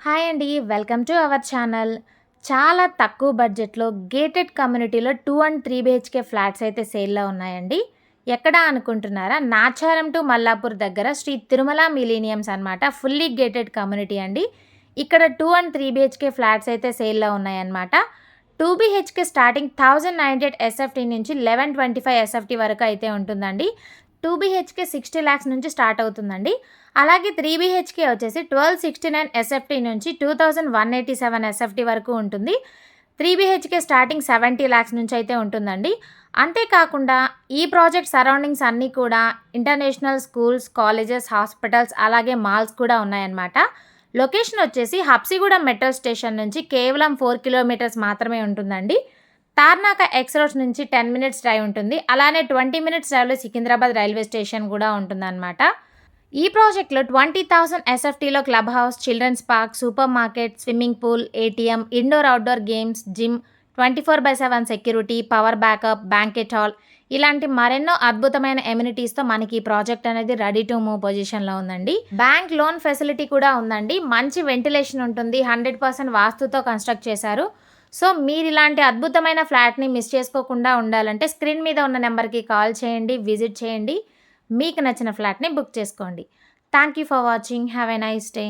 Hi అండి. Welcome to our channel. చాలా తక్కువ బడ్జెట్‌లో గేటెడ్ కమ్యూనిటీలో 2 అండ్ 3 బీహెచ్‌కే ఫ్లాట్స్ అయితే సేల్‌లో ఉన్నాయండి. ఎక్కడ అనుకుంటున్నారా? నాచారం టు మల్లాపూర్ దగ్గర శ్రీ తిరుమల మిలీనియమ్స్ అనమాట. ఫుల్లీ గేటెడ్ కమ్యూనిటీ అండి. ఇక్కడ 2 అండ్ 3 బీహెచ్‌కే ఫ్లాట్స్ అయితే సేల్‌లో ఉన్నాయన్నమాట. 2 బీహెచ్‌కే స్టార్టింగ్ 1900 ఎస్ఎఫ్టీ నుంచి 1125 ఎస్ఎఫ్టీ వరకు అయితే ఉంటుందండి. 2 బీహెచ్‌కే 60 లాక్స్ నుంచి స్టార్ట్ అవుతుందండి. అలాగే 3 బీహెచ్‌కే వచ్చేసి 1269 ఎస్ఎఫ్టీ నుంచి 2187 ఎస్ఎఫ్టీ వరకు ఉంటుంది. 3 బీహెచ్‌కే స్టార్టింగ్ 70 లాక్స్ నుంచి అయితే ఉంటుందండి. అంతేకాకుండా ఈ ప్రాజెక్ట్ సరౌండింగ్స్ అన్నీ కూడా ఇంటర్నేషనల్ స్కూల్స్, కాలేజెస్, హాస్పిటల్స్ అలాగే మాల్స్ కూడా ఉన్నాయన్నమాట. లొకేషన్ వచ్చేసి హబ్సిగూడెం మెట్రో స్టేషన్ నుంచి కేవలం 4 కిలోమీటర్స్ మాత్రమే ఉంటుందండి. తార్నాక ఎక్స్ రోడ్స్ నుంచి 10 మినిట్స్ డ్రైవ్ ఉంటుంది. అలానే 20 మినిట్స్ డ్రైవ్‌లో సికింద్రాబాద్ రైల్వే స్టేషన్ కూడా ఉంటుందన్నమాట. ఈ ప్రాజెక్ట్‌లో 20,000 ఎస్ఎఫ్టీలో clubhouse, children's park, supermarket, swimming pool, ATM, indoor, outdoor games, gym, 24/7 security, power backup, banquet hall ఇలాంటి మరెన్నో అద్భుతమైన ఎమ్యూనిటీస్‌తో మనకి ఈ ప్రాజెక్ట్ అనేది రెడీ టు మూవ్ పొజిషన్‌లో ఉందండి. బ్యాంక్ లోన్ ఫెసిలిటీ కూడా ఉందండి. మంచి వెంటిలేషన్ ఉంటుంది. 100% వాస్తుతో కన్‌స్ట్రక్ట్ చేశారు. సో, మీరిలాంటి అద్భుతమైన ఫ్లాట్‌ని మిస్ చేసుకోకుండా ఉండాలంటే స్క్రీన్ మీద ఉన్న నెంబర్‌కి కాల్ చేయండి, విజిట్ చేయండి. మీకు నచ్చిన ఫ్లాట్‌ని బుక్ చేసుకోండి. Thank you for watching. Have a nice day.